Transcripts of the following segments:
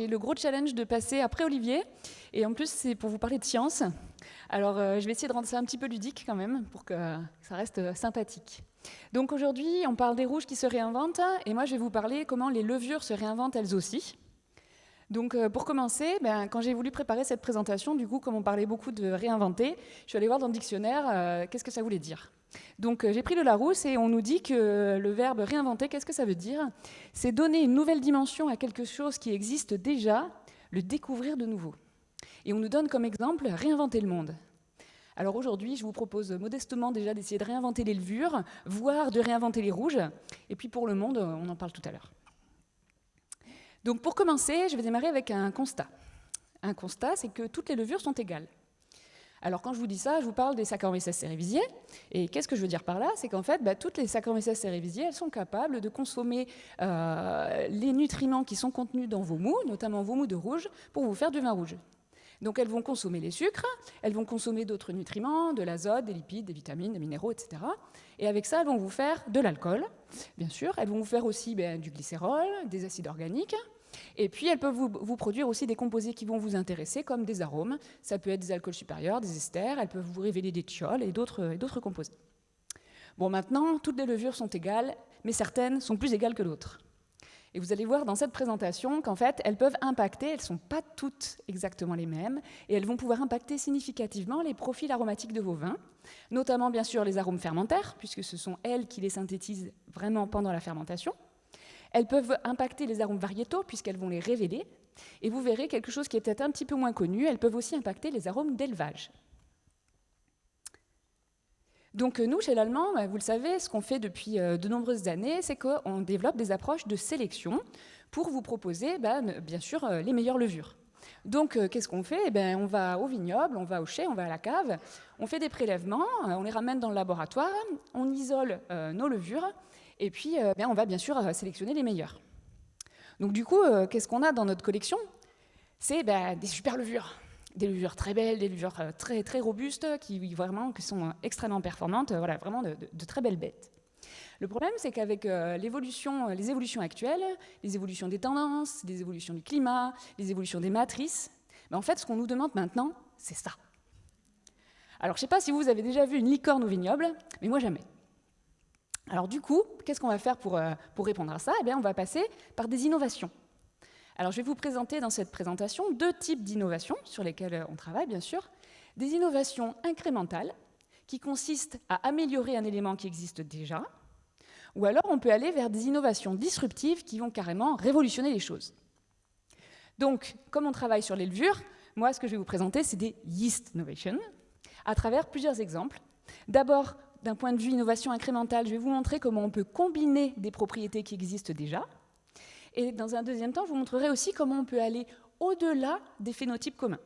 j'ai le gros challenge de passer après Olivier, et en plus c'est pour vous parler de science. Alors je vais essayer de rendre ça un petit peu ludique quand même, pour que ça reste sympathique. Donc aujourd'hui, on parle des rouges qui se réinventent, et moi je vais vous parler comment les levures se réinventent elles aussi. Donc pour commencer, quand j'ai voulu préparer cette présentation, du coup, comme on parlait beaucoup de réinventer, je suis allée voir dans le dictionnaire qu'est-ce que ça voulait dire. Donc j'ai pris le Larousse et on nous dit que le verbe réinventer, qu'est-ce que ça veut dire? C'est donner une nouvelle dimension à quelque chose qui existe déjà, le découvrir de nouveau. Et on nous donne comme exemple réinventer le monde. Alors aujourd'hui, je vous propose modestement déjà d'essayer de réinventer les levures, voire de réinventer les rouges. Et puis pour le monde, on en parle tout à l'heure. Donc pour commencer, je vais démarrer avec un constat. Un constat, c'est que toutes les levures sont égales. Alors quand je vous dis ça, je vous parle des Saccharomyces cerevisiae. Et qu'est-ce que je veux dire par là? C'est qu'en fait, toutes les Saccharomyces cerevisiae, elles sont capables de consommer les nutriments qui sont contenus dans vos mous, notamment vos mous de rouge, pour vous faire du vin rouge. Donc elles vont consommer les sucres, elles vont consommer d'autres nutriments, de l'azote, des lipides, des vitamines, des minéraux, etc. Et avec ça, elles vont vous faire de l'alcool, bien sûr. Elles vont vous faire aussi du glycérol, des acides organiques. Et puis, elles peuvent vous produire aussi des composés qui vont vous intéresser, comme des arômes. Ça peut être des alcools supérieurs, des esters. Elles peuvent vous révéler des thiols et d'autres composés. Bon, maintenant, toutes les levures sont égales, mais certaines sont plus égales que d'autres. Et vous allez voir dans cette présentation qu'en fait, elles peuvent impacter, elles ne sont pas toutes exactement les mêmes, et elles vont pouvoir impacter significativement les profils aromatiques de vos vins, notamment bien sûr les arômes fermentaires, puisque ce sont elles qui les synthétisent vraiment pendant la fermentation. Elles peuvent impacter les arômes variétaux, puisqu'elles vont les révéler, et vous verrez quelque chose qui est peut-être un petit peu moins connu, elles peuvent aussi impacter les arômes d'élevage. Donc nous, chez l'Allemand, vous le savez, ce qu'on fait depuis de nombreuses années, c'est qu'on développe des approches de sélection pour vous proposer, bien sûr, les meilleures levures. Donc qu'est-ce qu'on fait? On va au vignoble, on va au chai, on va à la cave, on fait des prélèvements, on les ramène dans le laboratoire, on isole nos levures, et puis on va bien sûr sélectionner les meilleures. Donc du coup, qu'est-ce qu'on a dans notre collection? C'est des super levures. Des levures très belles, des levures très, très robustes, qui sont extrêmement performantes, voilà, vraiment de très belles bêtes. Le problème, c'est qu'avec les évolutions actuelles, les évolutions des tendances, les évolutions du climat, les évolutions des matrices, en fait, ce qu'on nous demande maintenant, c'est ça. Alors, je ne sais pas si vous avez déjà vu une licorne au vignoble, mais moi, jamais. Alors du coup, qu'est-ce qu'on va faire pour répondre à ça? On va passer par des innovations. Alors, je vais vous présenter dans cette présentation deux types d'innovations sur lesquelles on travaille, bien sûr. Des innovations incrémentales, qui consistent à améliorer un élément qui existe déjà, ou alors on peut aller vers des innovations disruptives qui vont carrément révolutionner les choses. Donc, comme on travaille sur les levures, moi, ce que je vais vous présenter, c'est des yeast innovations, à travers plusieurs exemples. D'abord, d'un point de vue innovation incrémentale, je vais vous montrer comment on peut combiner des propriétés qui existent déjà. Et dans un deuxième temps, je vous montrerai aussi comment on peut aller au-delà des phénotypes communs.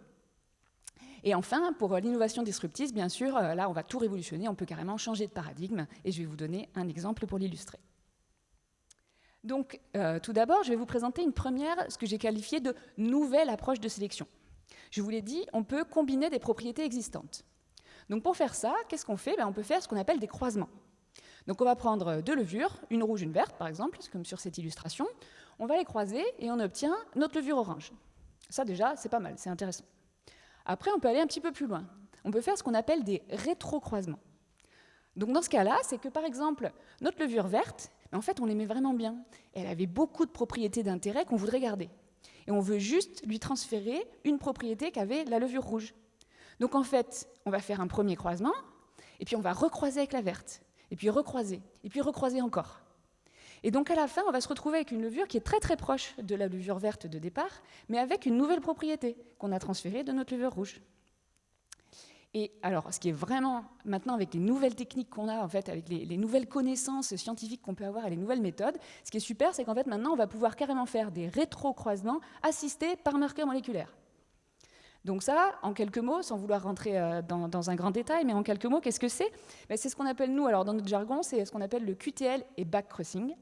Et enfin, pour l'innovation disruptive, bien sûr, là, on va tout révolutionner, on peut carrément changer de paradigme, et je vais vous donner un exemple pour l'illustrer. Donc, tout d'abord, je vais vous présenter une première, ce que j'ai qualifié de nouvelle approche de sélection. Je vous l'ai dit, on peut combiner des propriétés existantes. Donc, pour faire ça, qu'est-ce qu'on fait? On peut faire ce qu'on appelle des croisements. Donc, on va prendre deux levures, une rouge, une verte, par exemple, comme sur cette illustration. On va les croiser et on obtient notre levure orange. Ça, déjà, c'est pas mal, c'est intéressant. Après, on peut aller un petit peu plus loin. On peut faire ce qu'on appelle des rétrocroisements. Donc, dans ce cas-là, c'est que, par exemple, notre levure verte, en fait, on l'aimait vraiment bien. Elle avait beaucoup de propriétés d'intérêt qu'on voudrait garder. Et on veut juste lui transférer une propriété qu'avait la levure rouge. Donc, en fait, on va faire un premier croisement, et puis on va recroiser avec la verte, et puis recroiser encore. Et donc à la fin, on va se retrouver avec une levure qui est très très proche de la levure verte de départ, mais avec une nouvelle propriété qu'on a transférée de notre levure rouge. Et alors, ce qui est vraiment, maintenant avec les nouvelles techniques qu'on a, en fait, avec les nouvelles connaissances scientifiques qu'on peut avoir et les nouvelles méthodes, ce qui est super, c'est qu'en fait maintenant, on va pouvoir carrément faire des rétrocroisements assistés par marqueurs moléculaires. Donc ça, en quelques mots, sans vouloir rentrer dans un grand détail, mais en quelques mots, qu'est-ce que c'est? C'est ce qu'on appelle, nous, alors dans notre jargon, c'est ce qu'on appelle le QTL et backcrossing.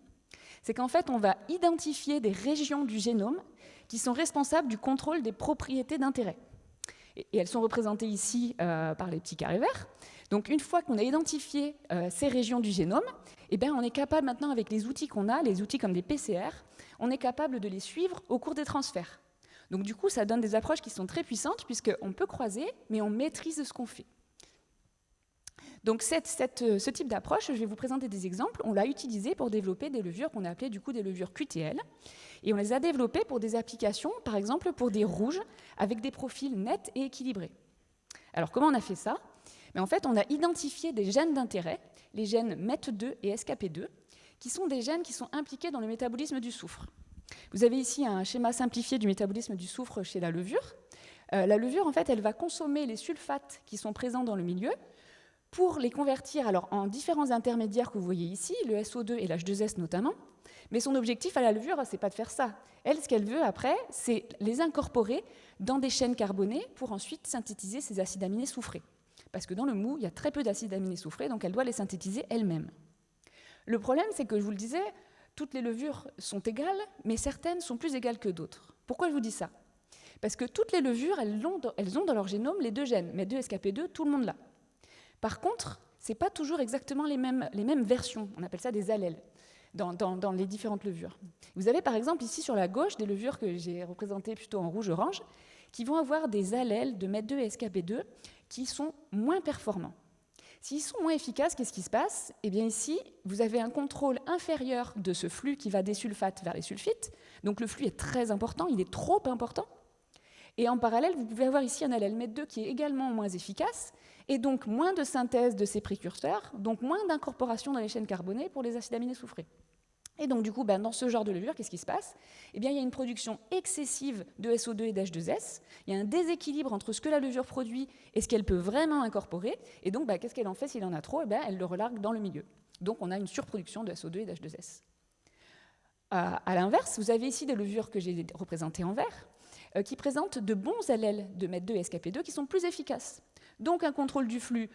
C'est qu'en fait, on va identifier des régions du génome qui sont responsables du contrôle des propriétés d'intérêt. Et elles sont représentées ici par les petits carrés verts. Donc une fois qu'on a identifié ces régions du génome, on est capable maintenant, avec les outils qu'on a, les outils comme des PCR, on est capable de les suivre au cours des transferts. Donc du coup, ça donne des approches qui sont très puissantes, puisqu'on peut croiser, mais on maîtrise ce qu'on fait. Donc ce type d'approche, je vais vous présenter des exemples. On l'a utilisé pour développer des levures qu'on a appelées du coup des levures QTL. Et on les a développées pour des applications, par exemple pour des rouges, avec des profils nets et équilibrés. Alors comment on a fait ça? Mais en fait, on a identifié des gènes d'intérêt, les gènes MET2 et SKP2, qui sont des gènes qui sont impliqués dans le métabolisme du soufre. Vous avez ici un schéma simplifié du métabolisme du soufre chez la levure. La levure, en fait, elle va consommer les sulfates qui sont présents dans le milieu pour les convertir alors, en différents intermédiaires que vous voyez ici, le SO2 et l'H2S notamment. Mais son objectif à la levure, ce n'est pas de faire ça. Elle, ce qu'elle veut après, c'est les incorporer dans des chaînes carbonées pour ensuite synthétiser ces acides aminés soufrés. Parce que dans le mou, il y a très peu d'acides aminés soufrés, donc elle doit les synthétiser elle-même. Le problème, c'est que, je vous le disais, toutes les levures sont égales, mais certaines sont plus égales que d'autres. Pourquoi je vous dis ça? Parce que toutes les levures, elles ont dans leur génome les deux gènes, MET2 et SKP2, tout le monde l'a. Par contre, ce n'est pas toujours exactement les mêmes versions, on appelle ça des allèles, dans les différentes levures. Vous avez par exemple ici sur la gauche des levures que j'ai représentées plutôt en rouge-orange, qui vont avoir des allèles de MET2 et SKP2 qui sont moins performants. S'ils sont moins efficaces, qu'est-ce qui se passe? Eh bien ici, vous avez un contrôle inférieur de ce flux qui va des sulfates vers les sulfites, donc le flux est très important, il est trop important. Et en parallèle, vous pouvez avoir ici un allèle MET2 qui est également moins efficace, et donc moins de synthèse de ces précurseurs, donc moins d'incorporation dans les chaînes carbonées pour les acides aminés soufrés. Et donc du coup, dans ce genre de levure, qu'est-ce qui se passe? Eh bien, il y a une production excessive de SO2 et d'H2S, il y a un déséquilibre entre ce que la levure produit et ce qu'elle peut vraiment incorporer, et donc qu'est-ce qu'elle en fait s'il en a trop? Elle le relargue dans le milieu. Donc on a une surproduction de SO2 et d'H2S. À l'inverse, vous avez ici des levures que j'ai représentées en vert, qui présentent de bons allèles de MET2 et SKP2 qui sont plus efficaces. Donc un contrôle du flux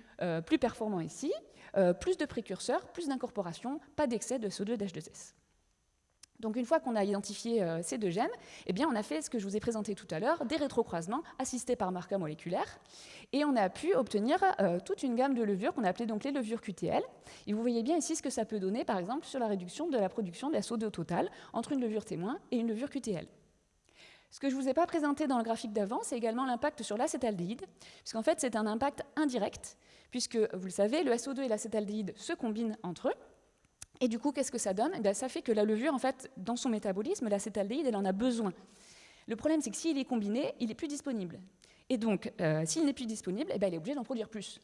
plus performant ici, plus de précurseurs, plus d'incorporation, pas d'excès de SO2 et d'H2S. Donc une fois qu'on a identifié ces deux gènes, eh bien, on a fait ce que je vous ai présenté tout à l'heure, des rétrocroisements assistés par marqueurs moléculaires, et on a pu obtenir toute une gamme de levures qu'on a appelées donc les levures QTL. Et vous voyez bien ici ce que ça peut donner, par exemple, sur la réduction de la production de SO2 total entre une levure témoin et une levure QTL. Ce que je ne vous ai pas présenté dans le graphique d'avant, c'est également l'impact sur l'acétaldéhyde, puisqu'en fait, c'est un impact indirect, puisque, vous le savez, le SO2 et l'acétaldéhyde se combinent entre eux. Et du coup, qu'est-ce que ça donne? Ça fait que la levure, en fait, dans son métabolisme, l'acétaldéhyde, elle en a besoin. Le problème, c'est que s'il est combiné, il n'est plus disponible. Et donc, s'il n'est plus disponible, elle est obligée d'en produire plus.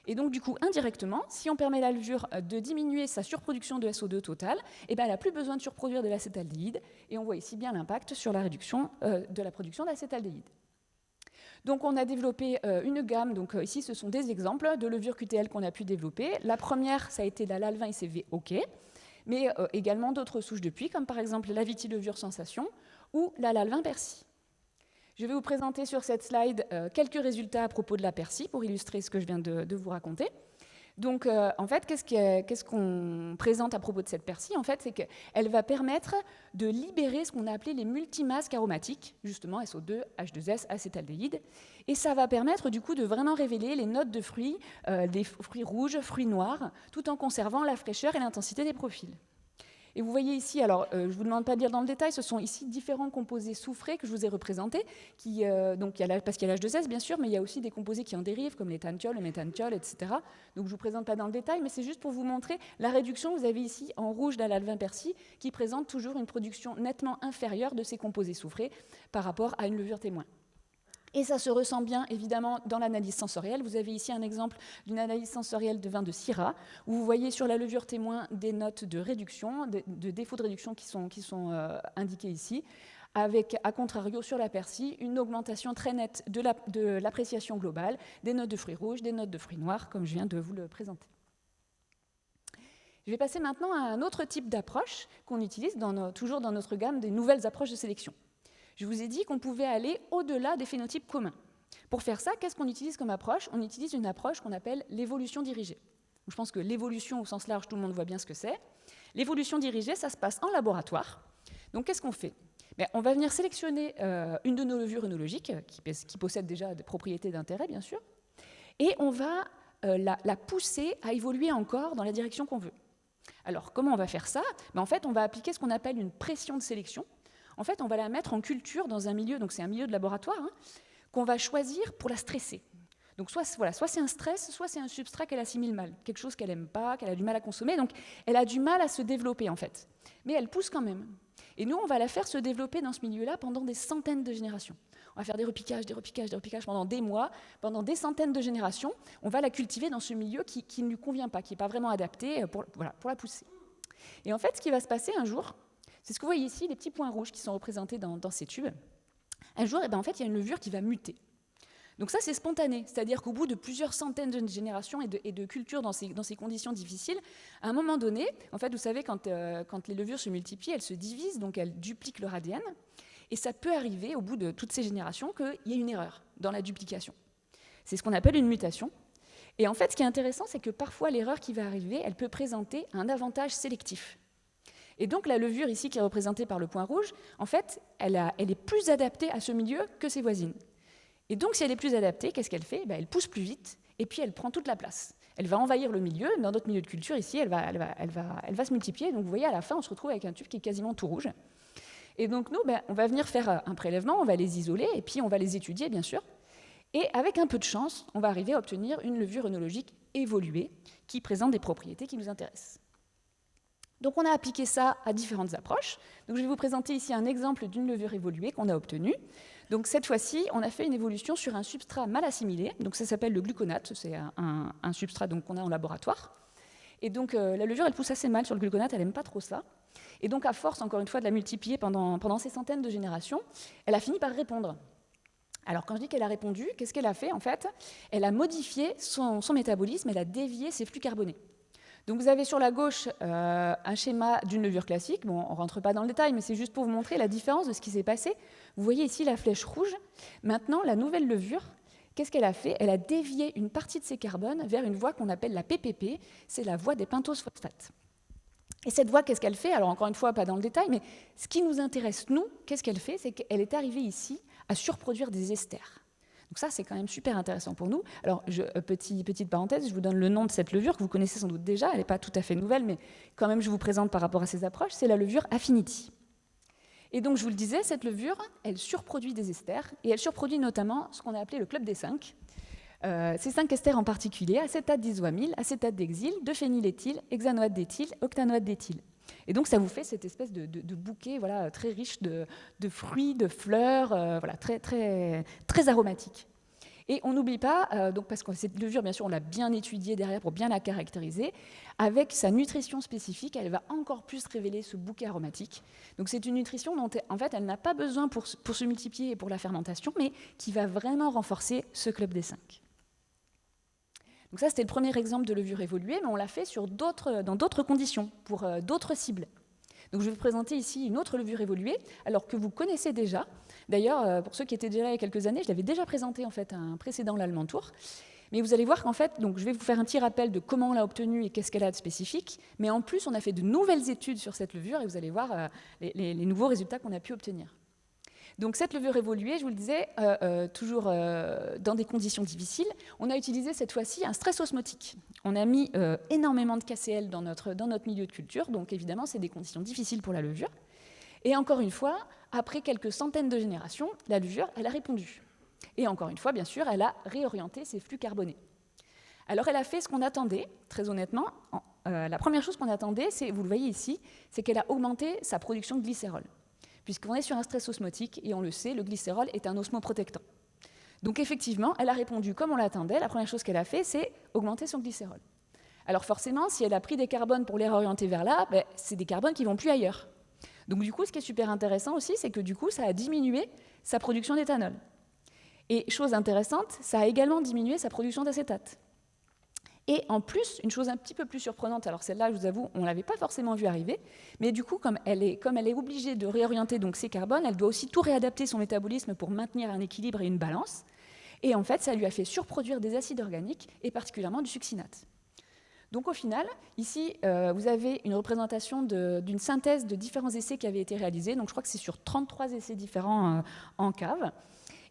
Et donc, du coup, indirectement, si on permet à la levure de diminuer sa surproduction de SO2 total, elle n'a plus besoin de surproduire de l'acétaldéhyde. Et on voit ici bien l'impact sur la réduction de la production d'acétaldéhyde. Donc, on a développé une gamme. Donc, ici, ce sont des exemples de levures QTL qu'on a pu développer. La première, ça a été la LAL20 ICV OK, mais également d'autres souches depuis, comme par exemple la vitilevure sensation ou la LAL20 Persil. Je vais vous présenter sur cette slide quelques résultats à propos de la Persil pour illustrer ce que je viens de vous raconter. Donc, en fait, qu'est-ce qu'on présente à propos de cette Persil? En fait, c'est qu'elle va permettre de libérer ce qu'on a appelé les multimasques aromatiques, justement SO2, H2S, acétaldéhyde, et ça va permettre du coup de vraiment révéler les notes de fruits, des fruits rouges, fruits noirs, tout en conservant la fraîcheur et l'intensité des profils. Et vous voyez ici, alors je ne vous demande pas de lire dans le détail, ce sont ici différents composés soufrés que je vous ai représentés, parce qu'il y a l'H2S bien sûr, mais il y a aussi des composés qui en dérivent, comme les thantiols, le méthanthiol, etc. Donc je ne vous présente pas dans le détail, mais c'est juste pour vous montrer la réduction. Vous avez ici en rouge la LAL20 Persil, qui présente toujours une production nettement inférieure de ces composés soufrés par rapport à une levure témoin. Et ça se ressent bien, évidemment, dans l'analyse sensorielle. Vous avez ici un exemple d'une analyse sensorielle de vin de Syrah, où vous voyez sur la levure témoin des notes de réduction, de défauts de réduction qui sont indiquées ici, avec, à contrario, sur la Persil, une augmentation très nette de l'appréciation globale, des notes de fruits rouges, des notes de fruits noirs, comme je viens de vous le présenter. Je vais passer maintenant à un autre type d'approche qu'on utilise toujours dans notre gamme des nouvelles approches de sélection. Je vous ai dit qu'on pouvait aller au-delà des phénotypes communs. Pour faire ça, qu'est-ce qu'on utilise comme approche? On utilise une approche qu'on appelle l'évolution dirigée. Je pense que l'évolution au sens large, tout le monde voit bien ce que c'est. L'évolution dirigée, ça se passe en laboratoire. Donc qu'est-ce qu'on fait? On va venir sélectionner une de nos levures œnologiques, qui possède déjà des propriétés d'intérêt, bien sûr, et on va la pousser à évoluer encore dans la direction qu'on veut. Alors, comment on va faire ça? En fait, on va appliquer ce qu'on appelle une pression de sélection. En fait, on va la mettre en culture dans un milieu, donc c'est un milieu de laboratoire, hein, qu'on va choisir pour la stresser. Donc soit c'est un stress, soit c'est un substrat qu'elle assimile mal, quelque chose qu'elle n'aime pas, qu'elle a du mal à consommer, donc elle a du mal à se développer en fait. Mais elle pousse quand même. Et nous, on va la faire se développer dans ce milieu-là pendant des centaines de générations. On va faire des repiquages pendant des mois, pendant des centaines de générations. On va la cultiver dans ce milieu qui ne lui convient pas, qui n'est pas vraiment adapté pour la pousser. Et en fait, ce qui va se passer un jour, c'est ce que vous voyez ici, les petits points rouges qui sont représentés dans ces tubes. Un jour, en fait, il y a une levure qui va muter. Donc ça, c'est spontané, c'est-à-dire qu'au bout de plusieurs centaines de générations et de cultures dans ces conditions difficiles, à un moment donné, en fait, vous savez, quand les levures se multiplient, elles se divisent, donc elles dupliquent leur ADN, et ça peut arriver, au bout de toutes ces générations, qu'il y ait une erreur dans la duplication. C'est ce qu'on appelle une mutation. Et en fait, ce qui est intéressant, c'est que parfois, l'erreur qui va arriver, elle peut présenter un avantage sélectif. Et donc, la levure ici, qui est représentée par le point rouge, en fait, elle est plus adaptée à ce milieu que ses voisines. Et donc, si elle est plus adaptée, qu'est-ce qu'elle fait ? Elle pousse plus vite, et puis elle prend toute la place. Elle va envahir le milieu. Dans notre milieu de culture, ici, elle va se multiplier. Donc, vous voyez, à la fin, on se retrouve avec un tube qui est quasiment tout rouge. Et donc, nous, on va venir faire un prélèvement, on va les isoler, et puis on va les étudier, bien sûr. Et avec un peu de chance, on va arriver à obtenir une levure œnologique évoluée qui présente des propriétés qui nous intéressent. Donc, on a appliqué ça à différentes approches. Donc, je vais vous présenter ici un exemple d'une levure évoluée qu'on a obtenue. Donc cette fois-ci, on a fait une évolution sur un substrat mal assimilé. Donc ça s'appelle le gluconate, c'est un substrat qu'on a en laboratoire. Et donc la levure, elle pousse assez mal sur le gluconate, elle n'aime pas trop ça. Et donc à force, encore une fois, de la multiplier pendant ces centaines de générations, elle a fini par répondre. Alors quand je dis qu'elle a répondu, qu'est-ce qu'elle a fait en fait ? Elle a modifié son métabolisme, elle a dévié ses flux carbonés. Donc vous avez sur la gauche un schéma d'une levure classique. Bon, on ne rentre pas dans le détail, mais c'est juste pour vous montrer la différence de ce qui s'est passé. Vous voyez ici la flèche rouge. Maintenant, la nouvelle levure, qu'est-ce qu'elle a fait ? Elle a dévié une partie de ses carbones vers une voie qu'on appelle la PPP, c'est la voie des pentoses phosphates. Et cette voie, qu'est-ce qu'elle fait ? Alors encore une fois, pas dans le détail, mais ce qui nous intéresse, nous, qu'est-ce qu'elle fait ? C'est qu'elle est arrivée ici à surproduire des esters. Donc ça, c'est quand même super intéressant pour nous. Alors, petite parenthèse, je vous donne le nom de cette levure que vous connaissez sans doute déjà. Elle n'est pas tout à fait nouvelle, mais quand même, je vous présente par rapport à ces approches. C'est la levure Affinity. Et donc, je vous le disais, cette levure, elle surproduit des esters, et elle surproduit notamment ce qu'on a appelé le club des 5. Ces 5 esters en particulier, acétate d'isoamyle, acétate d'exyle, 2-phényléthyl, hexanoate d'éthyle, octanoate d'éthyle. Et donc, ça vous fait cette espèce de bouquet très riche de fruits, de fleurs, très aromatique. Et on n'oublie pas, donc parce que cette levure, bien sûr, on l'a bien étudiée derrière pour bien la caractériser, avec sa nutrition spécifique, elle va encore plus révéler ce bouquet aromatique. Donc c'est une nutrition dont, en fait, elle n'a pas besoin pour se multiplier et pour la fermentation, mais qui va vraiment renforcer ce club des 5. Donc ça, c'était le premier exemple de levure évoluée, mais on l'a fait dans d'autres conditions, pour d'autres cibles. Donc je vais vous présenter ici une autre levure évoluée, alors que vous connaissez déjà. D'ailleurs, pour ceux qui étaient déjà là il y a quelques années, je l'avais déjà présenté en fait à un précédent l'Allemand Tour. Mais vous allez voir qu'en fait, donc, je vais vous faire un petit rappel de comment on l'a obtenue et qu'est-ce qu'elle a de spécifique. Mais en plus, on a fait de nouvelles études sur cette levure et vous allez voir les nouveaux résultats qu'on a pu obtenir. Donc cette levure évoluée, je vous le disais, toujours dans des conditions difficiles, on a utilisé cette fois-ci un stress osmotique. On a mis énormément de KCl dans notre milieu de culture, donc évidemment c'est des conditions difficiles pour la levure. Et encore une fois, après quelques centaines de générations, la levure, elle a répondu. Et encore une fois, bien sûr, elle a réorienté ses flux carbonés. Alors elle a fait ce qu'on attendait, très honnêtement. La première chose qu'on attendait, vous le voyez ici, c'est qu'elle a augmenté sa production de glycérol. Puisqu'on est sur un stress osmotique, et on le sait, le glycérol est un osmoprotectant. Donc effectivement, elle a répondu comme on l'attendait. La première chose qu'elle a fait, c'est augmenter son glycérol. Alors forcément, si elle a pris des carbones pour les réorienter vers là, c'est des carbones qui ne vont plus ailleurs. Donc du coup, ce qui est super intéressant aussi, c'est que du coup, ça a diminué sa production d'éthanol. Et chose intéressante, ça a également diminué sa production d'acétate. Et en plus, une chose un petit peu plus surprenante, alors celle-là, je vous avoue, on ne l'avait pas forcément vu arriver, mais du coup, comme elle est obligée de réorienter donc ses carbones, elle doit aussi tout réadapter son métabolisme pour maintenir un équilibre et une balance. Et en fait, ça lui a fait surproduire des acides organiques, et particulièrement du succinate. Donc au final, ici, vous avez une représentation d'une synthèse de différents essais qui avaient été réalisés. Donc je crois que c'est sur 33 essais différents en cave.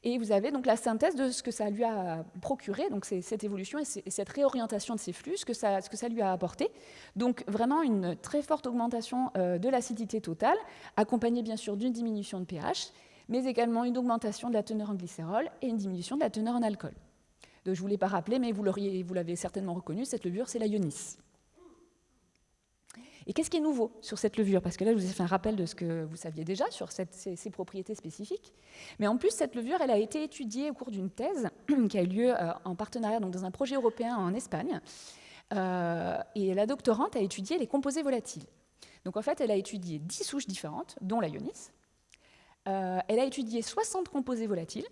Et vous avez donc la synthèse de ce que ça lui a procuré, donc c'est cette évolution et cette réorientation de ces flux, ce que ça lui a apporté. Donc vraiment une très forte augmentation de l'acidité totale, accompagnée bien sûr d'une diminution de pH, mais également une augmentation de la teneur en glycérol et une diminution de la teneur en alcool. Donc, je ne vous l'ai pas rappelé, mais vous l'avez certainement reconnu, cette levure, c'est la Ionis. Et qu'est-ce qui est nouveau sur cette levure? Parce que là, je vous ai fait un rappel de ce que vous saviez déjà sur ces propriétés spécifiques. Mais en plus, cette levure, elle a été étudiée au cours d'une thèse qui a eu lieu en partenariat donc dans un projet européen en Espagne. Et la doctorante a étudié les composés volatiles. Donc en fait, elle a étudié 10 souches différentes, dont la Ionis. Elle a étudié 60 composés volatiles.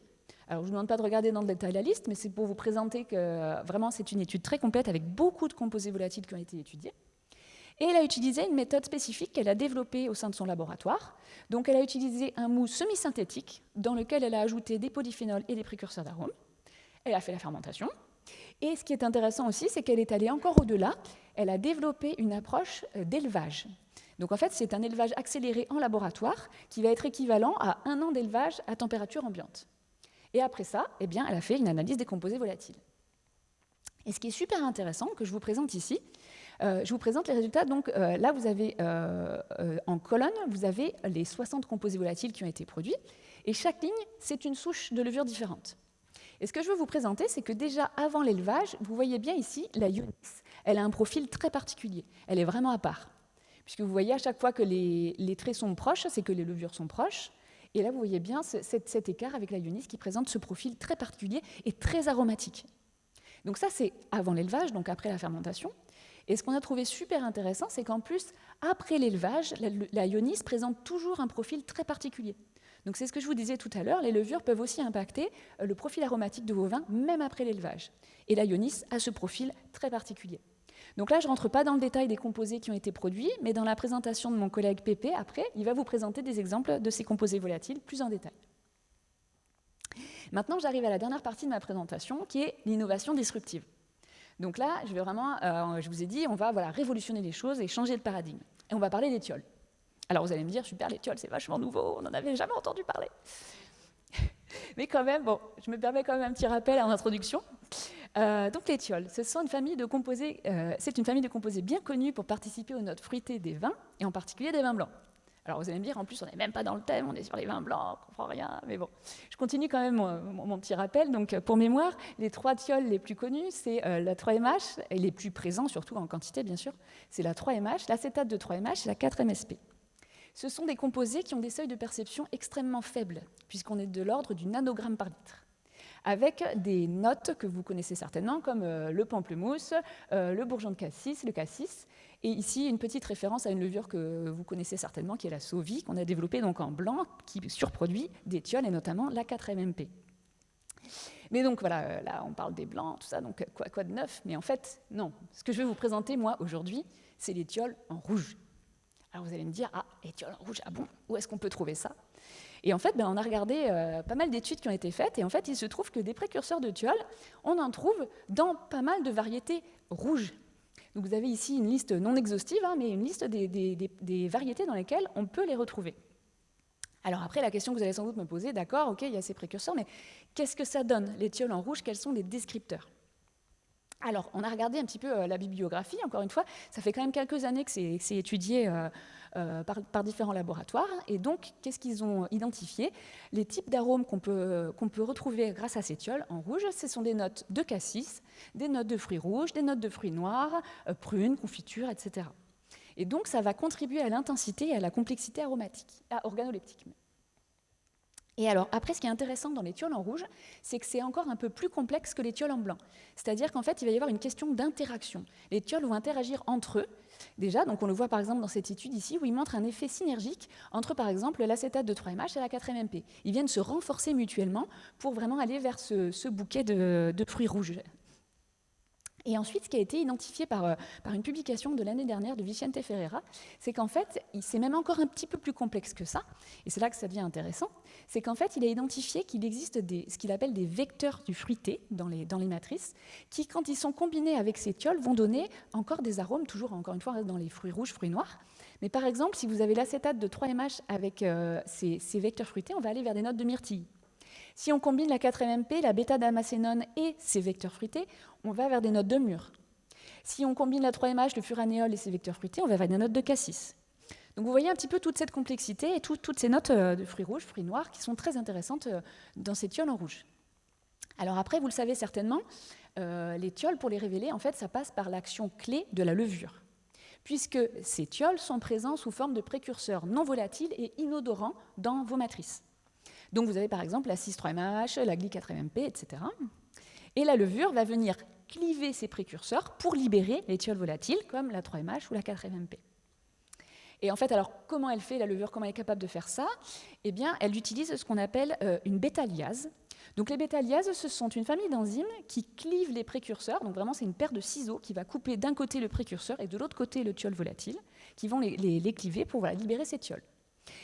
Alors, je ne vous demande pas de regarder dans le détail la liste, mais c'est pour vous présenter que vraiment, c'est une étude très complète avec beaucoup de composés volatiles qui ont été étudiés. Et elle a utilisé une méthode spécifique qu'elle a développée au sein de son laboratoire. Donc, elle a utilisé un mousse semi-synthétique dans lequel elle a ajouté des polyphénols et des précurseurs d'arômes. Elle a fait la fermentation. Et ce qui est intéressant aussi, c'est qu'elle est allée encore au-delà. Elle a développé une approche d'élevage. Donc, en fait, c'est un élevage accéléré en laboratoire qui va être équivalent à 1 an d'élevage à température ambiante. Et après ça, eh bien, elle a fait une analyse des composés volatiles. Et ce qui est super intéressant, que je vous présente ici, je vous présente les résultats. Donc là, vous avez en colonne, vous avez les 60 composés volatiles qui ont été produits. Et chaque ligne, c'est une souche de levure différente. Et ce que je veux vous présenter, c'est que déjà avant l'élevage, vous voyez bien ici la Ionis. Elle a un profil très particulier. Elle est vraiment à part. Puisque vous voyez à chaque fois que les traits sont proches, c'est que les levures sont proches. Et là, vous voyez bien cet écart avec la Ionis qui présente ce profil très particulier et très aromatique. Donc ça, c'est avant l'élevage, donc après la fermentation. Et ce qu'on a trouvé super intéressant, c'est qu'en plus, après l'élevage, la Ionis présente toujours un profil très particulier. Donc c'est ce que je vous disais tout à l'heure, les levures peuvent aussi impacter le profil aromatique de vos vins, même après l'élevage. Et la Ionis a ce profil très particulier. Donc là, je ne rentre pas dans le détail des composés qui ont été produits, mais dans la présentation de mon collègue Pépé, après, il va vous présenter des exemples de ces composés volatiles plus en détail. Maintenant, j'arrive à la dernière partie de ma présentation, qui est l'innovation disruptive. Donc là, je vais vraiment, je vous ai dit, on va révolutionner les choses et changer le paradigme. Et on va parler des thiols. Alors vous allez me dire, super, les thiols, c'est vachement nouveau, on n'en avait jamais entendu parler. Mais quand même, bon, je me permets quand même un petit rappel en introduction. Donc les thiols, c'est une famille de composés bien connue pour participer aux notes fruitées des vins, et en particulier des vins blancs. Alors vous allez me dire, en plus on n'est même pas dans le thème, on est sur les vins blancs, on ne comprend rien, mais bon. Je continue quand même mon petit rappel. Donc pour mémoire, les 3 thiols les plus connus, c'est la 3-MH, et les plus présents surtout en quantité bien sûr, c'est la 3-MH, l'acétate de 3-MH et la 4-MSP. Ce sont des composés qui ont des seuils de perception extrêmement faibles, puisqu'on est de l'ordre du nanogramme par litre, avec des notes que vous connaissez certainement, comme le pamplemousse, le bourgeon de cassis, le cassis. Et ici, une petite référence à une levure que vous connaissez certainement, qui est la Sauvie, qu'on a développée donc en blanc, qui surproduit des thiols, et notamment la 4-MMP. Mais donc voilà, là on parle des blancs, tout ça, donc quoi de neuf? Mais en fait, non. Ce que je vais vous présenter, moi, aujourd'hui, c'est les thiols en rouge. Alors vous allez me dire, ah, les thiols en rouge, ah bon, où est-ce qu'on peut trouver ça? Et en fait, on a regardé pas mal d'études qui ont été faites, et en fait, il se trouve que des précurseurs de thiols, on en trouve dans pas mal de variétés rouges. Donc vous avez ici une liste non exhaustive, mais une liste des variétés dans lesquelles on peut les retrouver. Alors après, la question que vous allez sans doute me poser, d'accord, ok, il y a ces précurseurs, mais qu'est-ce que ça donne, les thiols en rouge? Quels sont les descripteurs? Alors, on a regardé un petit peu la bibliographie, encore une fois, ça fait quand même quelques années que c'est étudié par différents laboratoires, et donc, qu'est-ce qu'ils ont identifié? Les types d'arômes qu'on peut retrouver grâce à ces thiols en rouge, ce sont des notes de cassis, des notes de fruits rouges, des notes de fruits noirs, prunes, confitures, etc. Et donc, ça va contribuer à l'intensité et à la complexité aromatique, organoleptique. Et alors, après, ce qui est intéressant dans les thiols en rouge, c'est que c'est encore un peu plus complexe que les thiols en blanc. C'est-à-dire qu'en fait, il va y avoir une question d'interaction. Les thiols vont interagir entre eux, déjà, donc on le voit par exemple dans cette étude ici, où ils montrent un effet synergique entre, par exemple, l'acétate de 3-MH et la 4-MMP. Ils viennent se renforcer mutuellement pour vraiment aller vers ce bouquet de fruits rouges. Et ensuite, ce qui a été identifié par une publication de l'année dernière de Vicente Ferreira, c'est qu'en fait, c'est même encore un petit peu plus complexe que ça, et c'est là que ça devient intéressant, c'est qu'en fait, il a identifié qu'il existe ce qu'il appelle des vecteurs du fruité dans les matrices, qui, quand ils sont combinés avec ces thiols, vont donner encore des arômes, toujours encore une fois dans les fruits rouges, fruits noirs. Mais par exemple, si vous avez l'acétate de 3-MH avec ces vecteurs fruités, on va aller vers des notes de myrtille. Si on combine la 4-MMP, la bêta-damascénone et ses vecteurs fruités, on va vers des notes de mûre. Si on combine la 3-MH, le furanéol et ses vecteurs fruités, on va vers des notes de cassis. Donc vous voyez un petit peu toute cette complexité et toutes ces notes de fruits rouges, fruits noirs, qui sont très intéressantes dans ces thiols en rouge. Alors après, vous le savez certainement, les thiols, pour les révéler, en fait, ça passe par l'action clé de la levure, puisque ces thiols sont présents sous forme de précurseurs non volatiles et inodorants dans vos matrices. Donc vous avez par exemple la 6,3-MH, la gly-4-MMP, etc. Et la levure va venir cliver ces précurseurs pour libérer les thiols volatiles, comme la 3-MH ou la 4-MMP. Et en fait, alors, comment elle fait, la levure, comment elle est capable de faire ça? Eh bien, elle utilise ce qu'on appelle une bêta-liase. Donc les bêta-liases, ce sont une famille d'enzymes qui clivent les précurseurs. Donc vraiment, c'est une paire de ciseaux qui va couper d'un côté le précurseur et de l'autre côté le thiol volatile, qui vont les cliver pour libérer ces thiols.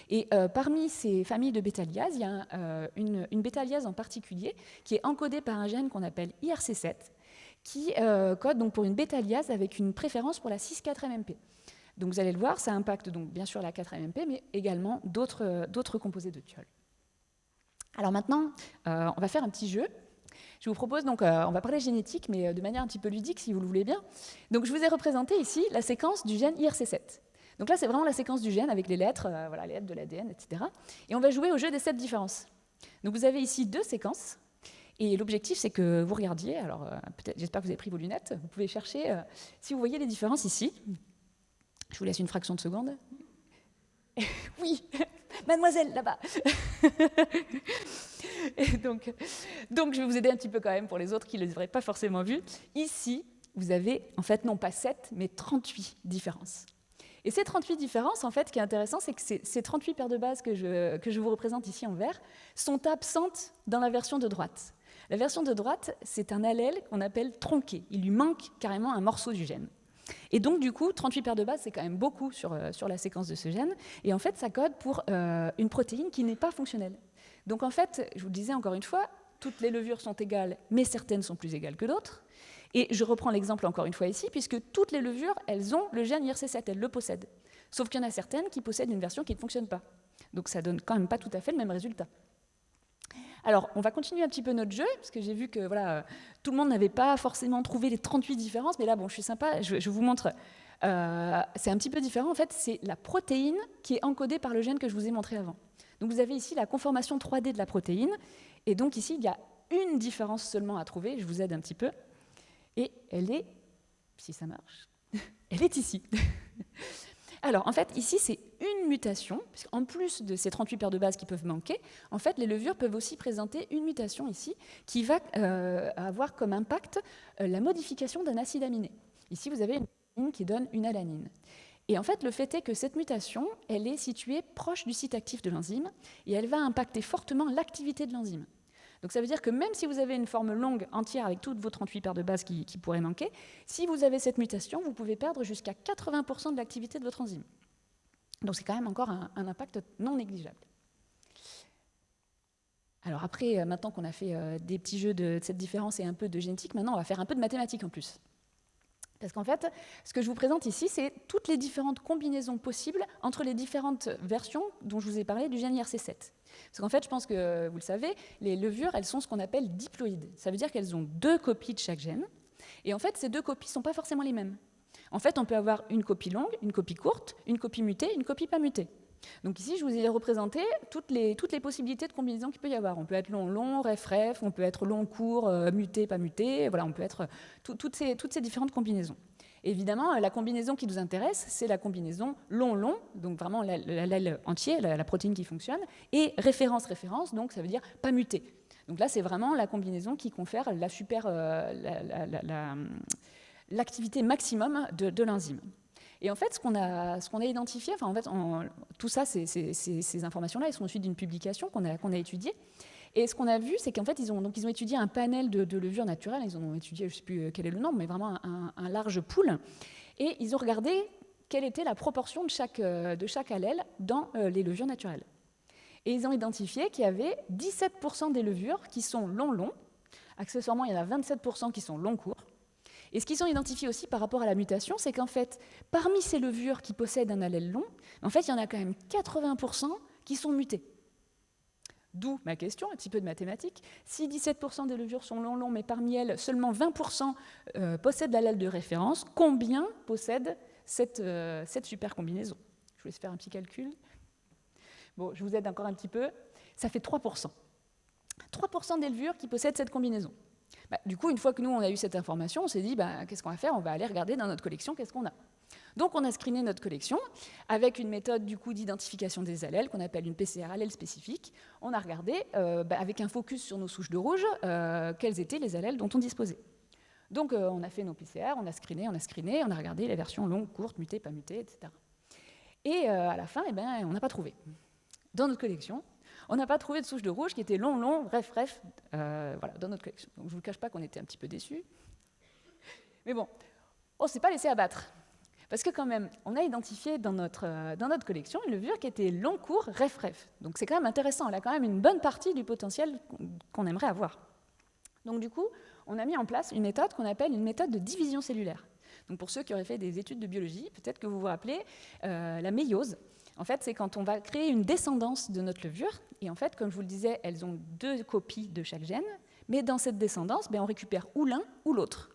Et parmi ces familles de bêta-liases, il y a une bêta-liase en particulier qui est encodée par un gène qu'on appelle IRC7, qui code donc pour une bêta-liase avec une préférence pour la 6,4-MMP. Donc vous allez le voir, ça impacte donc bien sûr la 4-MMP, mais également d'autres composés de thiol. Alors maintenant, on va faire un petit jeu. Je vous propose donc, on va parler génétique, mais de manière un petit peu ludique, si vous le voulez bien. Donc je vous ai représenté ici la séquence du gène IRC7. Donc là, c'est vraiment la séquence du gène avec les lettres, les lettres de l'ADN, etc. Et on va jouer au jeu des 7 différences. Donc vous avez ici 2 séquences. Et l'objectif, c'est que vous regardiez, alors j'espère que vous avez pris vos lunettes, vous pouvez chercher si vous voyez les différences ici. Je vous laisse une fraction de seconde. Oui, mademoiselle, là-bas. donc, je vais vous aider un petit peu quand même pour les autres qui ne les auraient pas forcément vues. Ici, vous avez, en fait, non pas 7, mais 38 différences. Et ces 38 différences, en fait, ce qui est intéressant, c'est que ces 38 paires de bases que je vous représente ici en vert sont absentes dans la version de droite. La version de droite, c'est un allèle qu'on appelle tronqué. Il lui manque carrément un morceau du gène. Et donc, du coup, 38 paires de bases, c'est quand même beaucoup sur la séquence de ce gène. Et en fait, ça code pour une protéine qui n'est pas fonctionnelle. Donc, en fait, je vous le disais encore une fois, toutes les levures sont égales, mais certaines sont plus égales que d'autres. Et je reprends l'exemple encore une fois ici, puisque toutes les levures, elles ont le gène IRC7, elles le possèdent. Sauf qu'il y en a certaines qui possèdent une version qui ne fonctionne pas. Donc, ça donne quand même pas tout à fait le même résultat. Alors, on va continuer un petit peu notre jeu, parce que j'ai vu que tout le monde n'avait pas forcément trouvé les 38 différences, mais là, bon, je suis sympa, je vous montre. C'est un petit peu différent, en fait, c'est la protéine qui est encodée par le gène que je vous ai montré avant. Donc, vous avez ici la conformation 3D de la protéine, et donc ici, il y a une différence seulement à trouver, je vous aide un petit peu, et elle est, si ça marche, elle est ici. Alors, en fait, ici, c'est une mutation, puisqu'en plus de ces 38 paires de bases qui peuvent manquer, en fait, les levures peuvent aussi présenter une mutation ici qui va avoir comme impact la modification d'un acide aminé. Ici, vous avez une alanine qui donne une alanine. Et en fait, le fait est que cette mutation, elle est située proche du site actif de l'enzyme et elle va impacter fortement l'activité de l'enzyme. Donc ça veut dire que même si vous avez une forme longue entière avec toutes vos 38 paires de bases qui pourraient manquer, si vous avez cette mutation, vous pouvez perdre jusqu'à 80% de l'activité de votre enzyme. Donc c'est quand même encore un impact non négligeable. Alors après, maintenant qu'on a fait des petits jeux de cette différence et un peu de génétique, maintenant on va faire un peu de mathématiques en plus. Parce qu'en fait, ce que je vous présente ici, c'est toutes les différentes combinaisons possibles entre les différentes versions dont je vous ai parlé du gène IRC7. Parce qu'en fait, je pense que vous le savez, les levures, elles sont ce qu'on appelle diploïdes. Ça veut dire qu'elles ont 2 copies de chaque gène. Et en fait, ces 2 copies ne sont pas forcément les mêmes. En fait, on peut avoir une copie longue, une copie courte, une copie mutée, une copie pas mutée. Donc ici, je vous ai représenté toutes les possibilités de combinaison qu'il peut y avoir. On peut être long, ref, on peut être long, court, muté, pas muté. Voilà, on peut être toutes ces différentes combinaisons. Évidemment, la combinaison qui nous intéresse, c'est la combinaison long, donc vraiment l'allèle entier, la protéine qui fonctionne, et référence, donc ça veut dire pas muté. Donc là, c'est vraiment la combinaison qui confère l'activité maximum de l'enzyme. Et en fait, ce qu'on a identifié, tout ça, ces informations-là, elles sont issues d'une publication qu'on a étudiée. Et ce qu'on a vu, c'est qu'en fait, ils ont étudié un panel de levures naturelles. Ils ont étudié, je ne sais plus quel est le nombre, mais vraiment un large pool. Et ils ont regardé quelle était la proportion de chaque allèle dans les levures naturelles. Et ils ont identifié qu'il y avait 17% des levures qui sont long. Accessoirement, il y en a 27% qui sont long-court. Et ce qu'ils ont identifié aussi par rapport à la mutation, c'est qu'en fait, parmi ces levures qui possèdent un allèle long, en fait, il y en a quand même 80% qui sont mutées. D'où ma question, un petit peu de mathématiques. Si 17% des levures sont longs, mais parmi elles, seulement 20% possèdent l'allèle de référence, combien possèdent cette super combinaison? Je vous laisse faire un petit calcul. Bon, je vous aide encore un petit peu. Ça fait 3%. 3% des levures qui possèdent cette combinaison. Du coup, une fois que nous, on a eu cette information, on s'est dit, qu'est-ce qu'on va faire? On va aller regarder dans notre collection, qu'est-ce qu'on a. Donc, on a screené notre collection avec une méthode du coup d'identification des allèles qu'on appelle une PCR allèle spécifique. On a regardé, avec un focus sur nos souches de rouge, quels étaient les allèles dont on disposait. Donc, on a fait nos PCR, on a screené, on a regardé les versions longues, courtes, mutées, pas mutées, etc. Et à la fin, on n'a pas trouvé. Dans notre collection, on n'a pas trouvé de souche de rouge qui était long, bref, voilà, dans notre collection. Donc, je ne vous cache pas qu'on était un petit peu déçus. Mais bon, on ne s'est pas laissé abattre. Parce que quand même, on a identifié dans notre collection une levure qui était long, court, ref. Donc c'est quand même intéressant, elle a quand même une bonne partie du potentiel qu'on aimerait avoir. Donc du coup, on a mis en place une méthode qu'on appelle une méthode de division cellulaire. Donc pour ceux qui auraient fait des études de biologie, peut-être que vous vous rappelez la méiose. En fait, c'est quand on va créer une descendance de notre levure. Et en fait, comme je vous le disais, elles ont 2 copies de chaque gène. Mais dans cette descendance, on récupère ou l'un ou l'autre.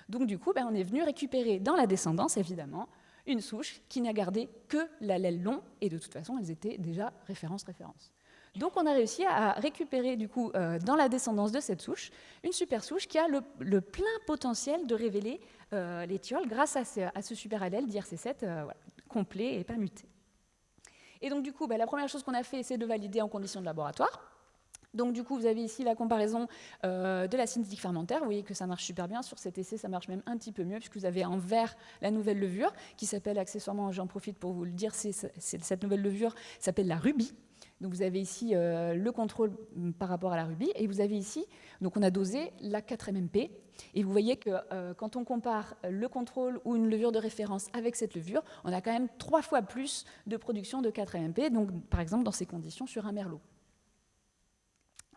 Donc du coup, on est venu récupérer dans la descendance, évidemment, une souche qui n'a gardé que l'allèle long, et de toute façon, elles étaétaient déjà référence. Donc on a réussi à récupérer, du coup, dans la descendance de cette souche, une super souche qui a le plein potentiel de révéler l'étiole grâce à ce super allèle d'IRC7 voilà, complet et pas muté. Et donc du coup, la première chose qu'on a fait, c'est de valider en conditions de laboratoire. Donc du coup, vous avez ici la comparaison de la cinétique fermentaire. Vous voyez que ça marche super bien. Sur cet essai, ça marche même un petit peu mieux, puisque vous avez en vert la nouvelle levure, qui s'appelle accessoirement, j'en profite pour vous le dire, cette nouvelle levure s'appelle la Ruby. Donc vous avez ici le contrôle par rapport à la Ruby, et vous avez ici, donc on a dosé la 4-MMP, et vous voyez que quand on compare le contrôle ou une levure de référence avec cette levure, on a quand même 3 fois plus de production de 4-MMP, donc par exemple dans ces conditions sur un merlot.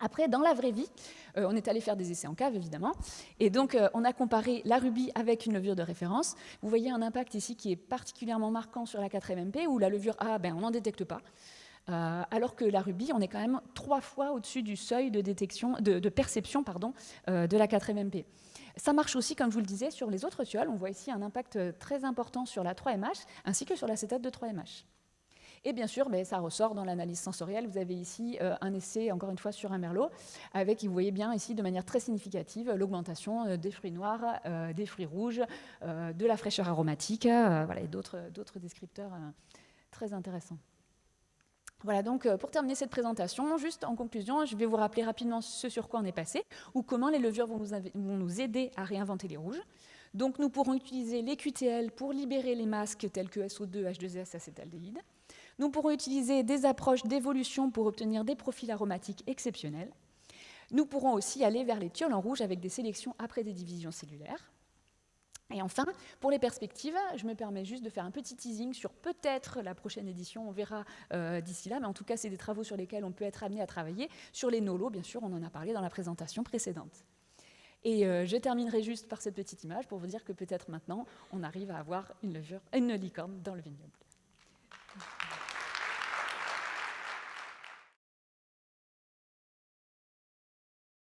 Après, dans la vraie vie, on est allé faire des essais en cave, évidemment. Et donc, on a comparé la Ruby avec une levure de référence. Vous voyez un impact ici qui est particulièrement marquant sur la 4-MMP, où la levure A, on n'en détecte pas. Alors que la Ruby, on est quand même 3 fois au-dessus du seuil de perception de la 4-MMP. Ça marche aussi, comme je vous le disais, sur les autres thiols. On voit ici un impact très important sur la 3MH, ainsi que sur l'acétate de 3MH. Et bien sûr, ça ressort dans l'analyse sensorielle. Vous avez ici un essai, encore une fois, sur un merlot, avec, vous voyez bien ici, de manière très significative, l'augmentation des fruits noirs, des fruits rouges, de la fraîcheur aromatique, voilà, et d'autres descripteurs très intéressants. Voilà, donc pour terminer cette présentation, juste en conclusion, je vais vous rappeler rapidement ce sur quoi on est passé, ou comment les levures vont nous aider à réinventer les rouges. Donc nous pourrons utiliser les QTL pour libérer les masques tels que SO2, H2S, acétaldéhyde. Nous pourrons utiliser des approches d'évolution pour obtenir des profils aromatiques exceptionnels. Nous pourrons aussi aller vers les thiols en rouge avec des sélections après des divisions cellulaires. Et enfin, pour les perspectives, je me permets juste de faire un petit teasing sur peut-être la prochaine édition, on verra d'ici là, mais en tout cas, c'est des travaux sur lesquels on peut être amené à travailler, sur les nolos, bien sûr, on en a parlé dans la présentation précédente. Et je terminerai juste par cette petite image pour vous dire que peut-être maintenant, on arrive à avoir une licorne dans le vignoble.